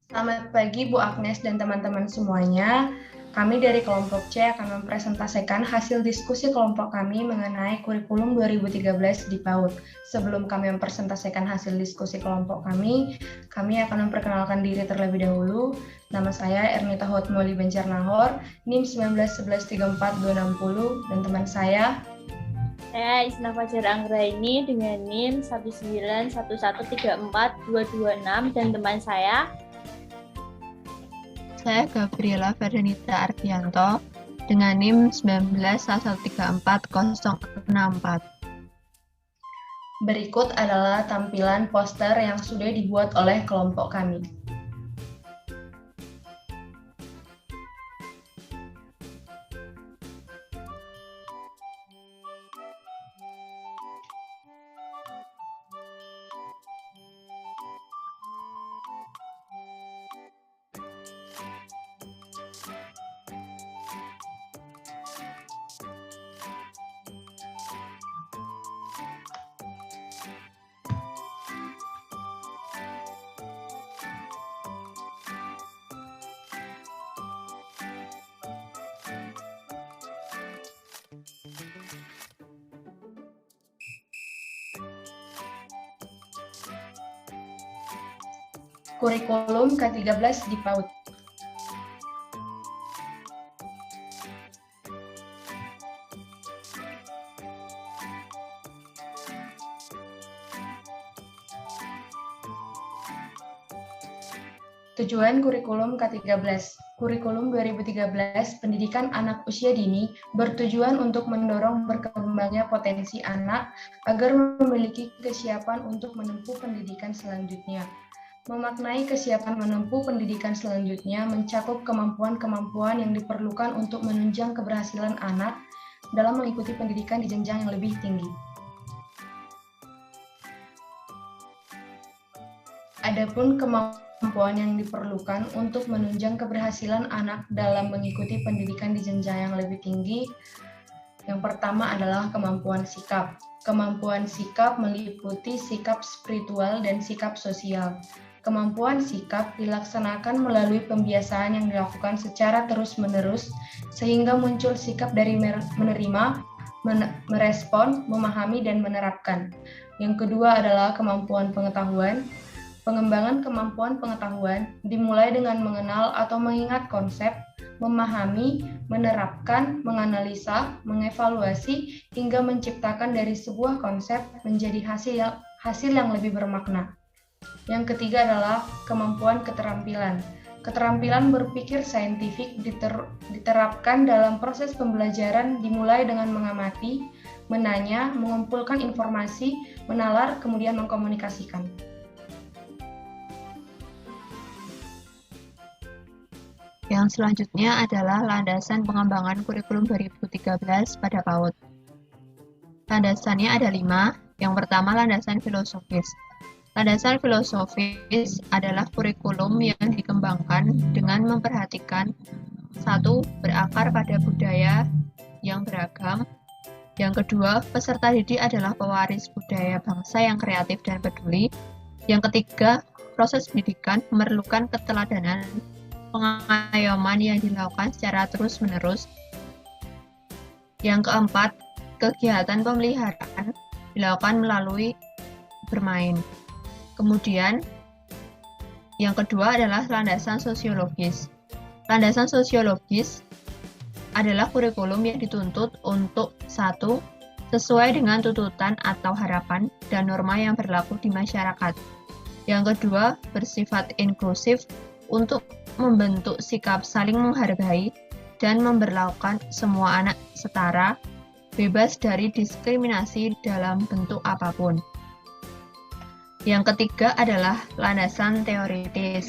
Selamat pagi Bu Agnes dan teman-teman semuanya. Kami dari kelompok C akan mempresentasikan hasil diskusi kelompok kami mengenai kurikulum 2013 di PAUD. Sebelum kami mempresentasikan hasil diskusi kelompok kami akan memperkenalkan diri terlebih dahulu. Nama saya Ernita Hotmoli Bencarnahor, NIM 191346260, dan teman saya Isna Fajar Anggraini dengan NIM 191134226 dan teman saya Gabriela Ferdanita Ardianto dengan NIM 191346064. Berikut adalah tampilan poster yang sudah dibuat oleh kelompok kami. Kurikulum ke-13 di PAUD. Tujuan kurikulum K13. Kurikulum 2013 pendidikan anak usia dini bertujuan untuk mendorong berkembangnya potensi anak agar memiliki kesiapan untuk menempuh pendidikan selanjutnya. Memaknai kesiapan menempuh pendidikan selanjutnya mencakup kemampuan-kemampuan yang diperlukan untuk menunjang keberhasilan anak dalam mengikuti pendidikan di jenjang yang lebih tinggi. Adapun kemampuan yang diperlukan untuk menunjang keberhasilan anak dalam mengikuti pendidikan di jenjang yang lebih tinggi, yang pertama adalah kemampuan sikap. Kemampuan sikap meliputi sikap spiritual dan sikap sosial. Kemampuan sikap dilaksanakan melalui pembiasaan yang dilakukan secara terus-menerus sehingga muncul sikap dari menerima, merespon, memahami, dan menerapkan. Yang kedua adalah kemampuan pengetahuan. Pengembangan kemampuan pengetahuan dimulai dengan mengenal atau mengingat konsep, memahami, menerapkan, menganalisa, mengevaluasi, hingga menciptakan dari sebuah konsep menjadi hasil yang lebih bermakna. Yang ketiga adalah kemampuan keterampilan. Keterampilan berpikir saintifik diterapkan dalam proses pembelajaran dimulai dengan mengamati, menanya, mengumpulkan informasi, menalar, kemudian mengkomunikasikan. Yang selanjutnya adalah landasan pengembangan kurikulum 2013 pada PAUD. Landasannya ada 5. Yang pertama, landasan filosofis. Landasan filosofis adalah kurikulum yang dikembangkan dengan memperhatikan 1. Berakar pada budaya yang beragam. Yang kedua, peserta didik adalah pewaris budaya bangsa yang kreatif dan peduli. Yang ketiga, proses pendidikan memerlukan keteladanan, pengayoman yang dilakukan secara terus-menerus. Yang keempat, kegiatan pemeliharaan dilakukan melalui bermain. Kemudian, yang kedua adalah landasan sosiologis. Landasan sosiologis adalah kurikulum yang dituntut untuk 1. Sesuai dengan tuntutan atau harapan dan norma yang berlaku di masyarakat. Yang kedua, bersifat inklusif untuk membentuk sikap saling menghargai dan memperlakukan semua anak setara, bebas dari diskriminasi dalam bentuk apapun. Yang ketiga adalah landasan teoritis.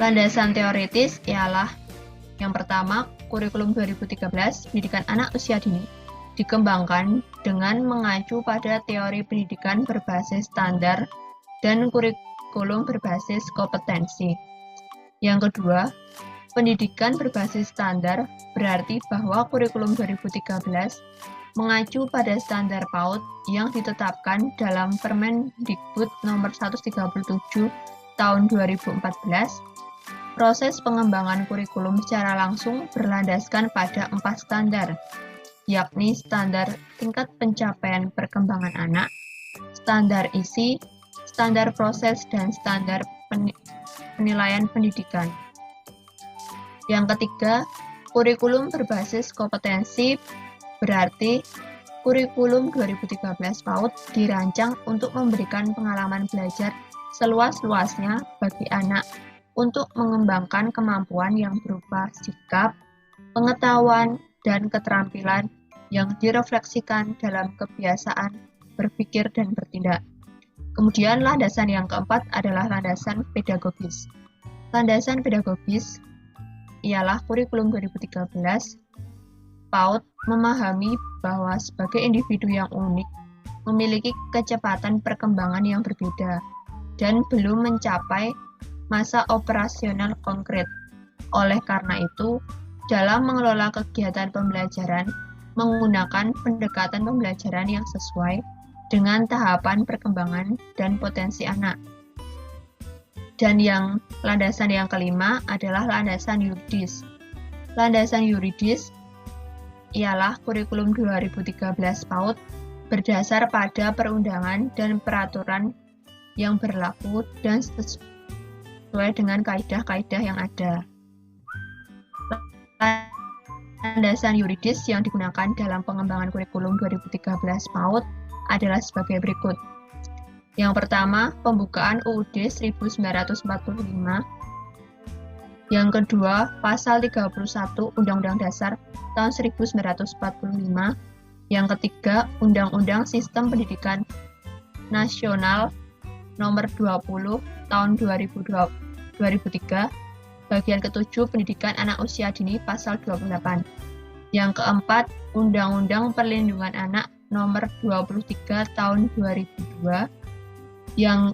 Landasan teoritis ialah yang pertama, kurikulum 2013 pendidikan anak usia dini dikembangkan dengan mengacu pada teori pendidikan berbasis standar dan kurikulum berbasis kompetensi. Yang kedua, pendidikan berbasis standar berarti bahwa kurikulum 2013 mengacu pada standar PAUD yang ditetapkan dalam Permendikbud nomor 137 tahun 2014, proses pengembangan kurikulum secara langsung berlandaskan pada 4 standar, yakni standar tingkat pencapaian perkembangan anak, standar isi, standar proses, dan standar penilaian pendidikan. Yang ketiga, kurikulum berbasis kompetensi, berarti kurikulum 2013 PAUD dirancang untuk memberikan pengalaman belajar seluas-luasnya bagi anak untuk mengembangkan kemampuan yang berupa sikap, pengetahuan, dan keterampilan yang direfleksikan dalam kebiasaan berpikir dan bertindak. Kemudian landasan yang keempat adalah landasan pedagogis. Landasan pedagogis ialah kurikulum 2013 PAUD memahami bahwa sebagai individu yang unik memiliki kecepatan perkembangan yang berbeda dan belum mencapai masa operasional konkret. Oleh karena itu, dalam mengelola kegiatan pembelajaran menggunakan pendekatan pembelajaran yang sesuai dengan tahapan perkembangan dan potensi anak. Dan landasan yang kelima adalah landasan yuridis. Landasan yuridis ialah kurikulum 2013 PAUD berdasar pada perundangan dan peraturan yang berlaku dan sesuai dengan kaidah-kaidah yang ada. Landasan yuridis yang digunakan dalam pengembangan kurikulum 2013 PAUD adalah sebagai berikut. Yang pertama, pembukaan UUD 1945. Yang kedua, pasal 31 Undang-Undang Dasar tahun 1945. Yang ketiga, Undang-Undang Sistem Pendidikan Nasional Nomor 20 Tahun 2003. Bagian ketujuh, Pendidikan Anak Usia Dini Pasal 28. Yang keempat, Undang-Undang Perlindungan Anak Nomor 23 Tahun 2002. Yang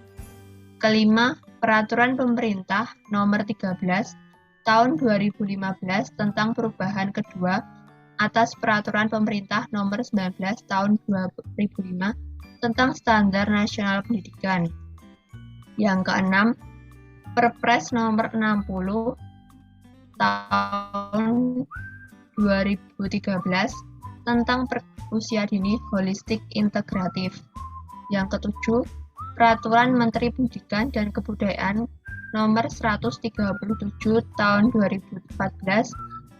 kelima, Peraturan Pemerintah Nomor 13 Tahun 2015 tentang perubahan kedua atas Peraturan Pemerintah Nomor 19 Tahun 2005 tentang Standar Nasional Pendidikan. Yang keenam, Perpres Nomor 60 Tahun 2013 tentang usia dini holistik integratif. Yang ketujuh, Peraturan Menteri Pendidikan dan Kebudayaan Nomor 137 Tahun 2014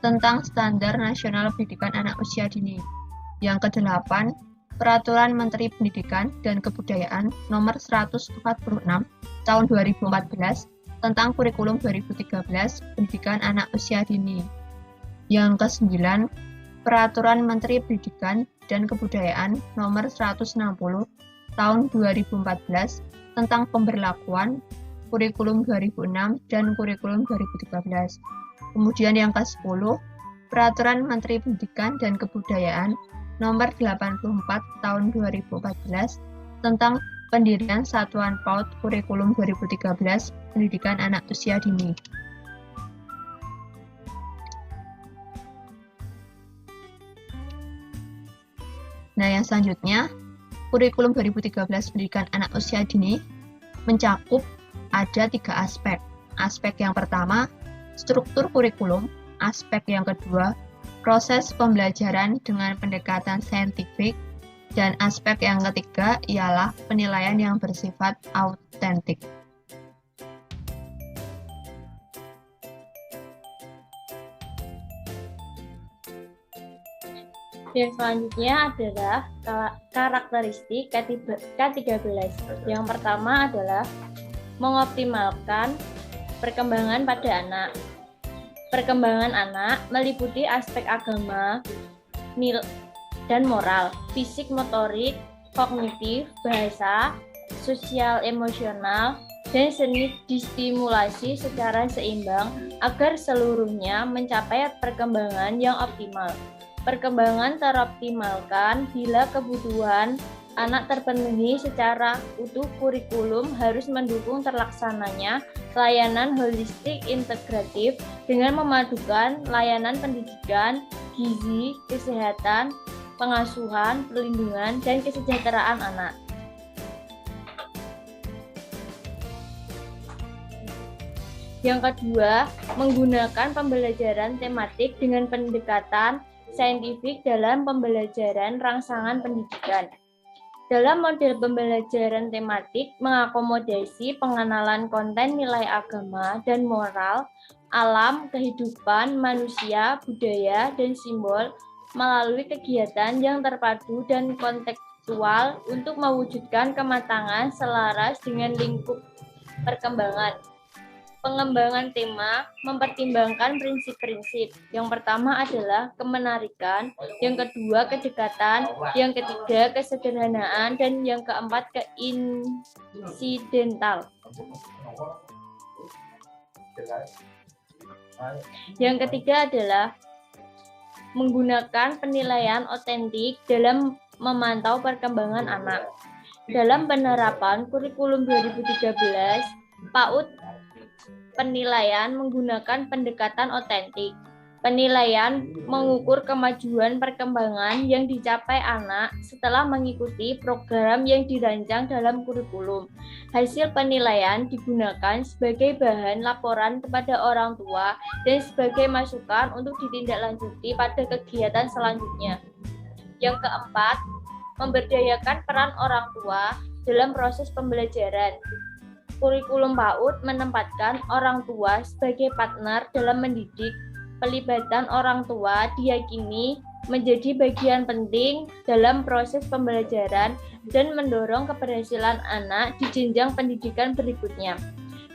tentang Standar Nasional Pendidikan Anak Usia Dini. Yang kedelapan, Peraturan Menteri Pendidikan dan Kebudayaan Nomor 146 Tahun 2014 tentang Kurikulum 2013 Pendidikan Anak Usia Dini. Yang kesembilan, Peraturan Menteri Pendidikan dan Kebudayaan Nomor 160 Tahun 2014 tentang pemberlakuan Kurikulum 2006 dan Kurikulum 2013. Kemudian yang ke-10, Peraturan Menteri Pendidikan dan Kebudayaan Nomor 84 Tahun 2014 tentang pendirian Satuan PAUD Kurikulum 2013 Pendidikan Anak Usia Dini. Nah, yang selanjutnya, Kurikulum 2013 Pendidikan Anak Usia Dini mencakup ada 3 aspek. Aspek yang pertama, struktur kurikulum. Aspek yang kedua, proses pembelajaran dengan pendekatan saintifik. Dan aspek yang ketiga ialah penilaian yang bersifat autentik. Yang selanjutnya adalah karakteristik K13. Yang pertama adalah mengoptimalkan perkembangan pada anak. Perkembangan anak meliputi aspek agama, dan moral, fisik, motorik, kognitif, bahasa, sosial, emosional, dan seni distimulasi secara seimbang agar seluruhnya mencapai perkembangan yang optimal. Perkembangan teroptimalkan bila kebutuhan anak terpenuhi secara utuh. Kurikulum harus mendukung terlaksananya layanan holistik integratif dengan memadukan layanan pendidikan, gizi, kesehatan, pengasuhan, perlindungan, dan kesejahteraan anak. Yang kedua, menggunakan pembelajaran tematik dengan pendekatan saintifik dalam pembelajaran rangsangan pendidikan. Dalam model pembelajaran tematik mengakomodasi pengenalan konten nilai agama dan moral, alam, kehidupan, manusia, budaya, dan simbol melalui kegiatan yang terpadu dan kontekstual untuk mewujudkan kematangan selaras dengan lingkup perkembangan. Pengembangan tema mempertimbangkan prinsip-prinsip. Yang pertama adalah kemenarikan, yang kedua kedekatan, yang ketiga kesederhanaan, dan yang keempat keinsidental. Yang ketiga adalah menggunakan penilaian otentik dalam memantau perkembangan anak. Dalam penerapan kurikulum 2013, PAUD penilaian menggunakan pendekatan otentik. Penilaian mengukur kemajuan perkembangan yang dicapai anak setelah mengikuti program yang dirancang dalam kurikulum. Hasil penilaian digunakan sebagai bahan laporan kepada orang tua dan sebagai masukan untuk ditindaklanjuti pada kegiatan selanjutnya. Yang keempat, memberdayakan peran orang tua dalam proses pembelajaran. Kurikulum PAUD menempatkan orang tua sebagai partner dalam mendidik. Pelibatan orang tua diyakini menjadi bagian penting dalam proses pembelajaran dan mendorong keberhasilan anak di jenjang pendidikan berikutnya.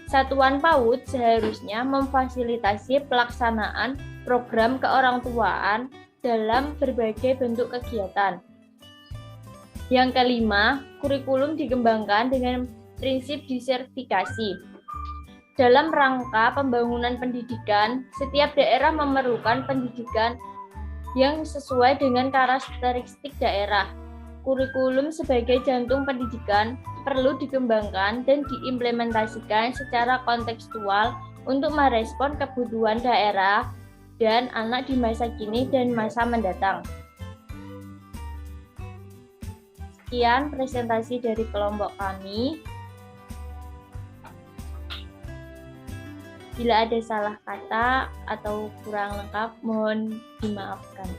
Satuan PAUD seharusnya memfasilitasi pelaksanaan program keorangtuaan dalam berbagai bentuk kegiatan. Yang kelima, kurikulum dikembangkan dengan prinsip disertifikasi. Dalam rangka pembangunan pendidikan, setiap daerah memerlukan pendidikan yang sesuai dengan karakteristik daerah. Kurikulum sebagai jantung pendidikan perlu dikembangkan dan diimplementasikan secara kontekstual untuk merespon kebutuhan daerah dan anak di masa kini dan masa mendatang. Sekian presentasi dari kelompok kami. Bila ada salah kata atau kurang lengkap, mohon dimaafkan.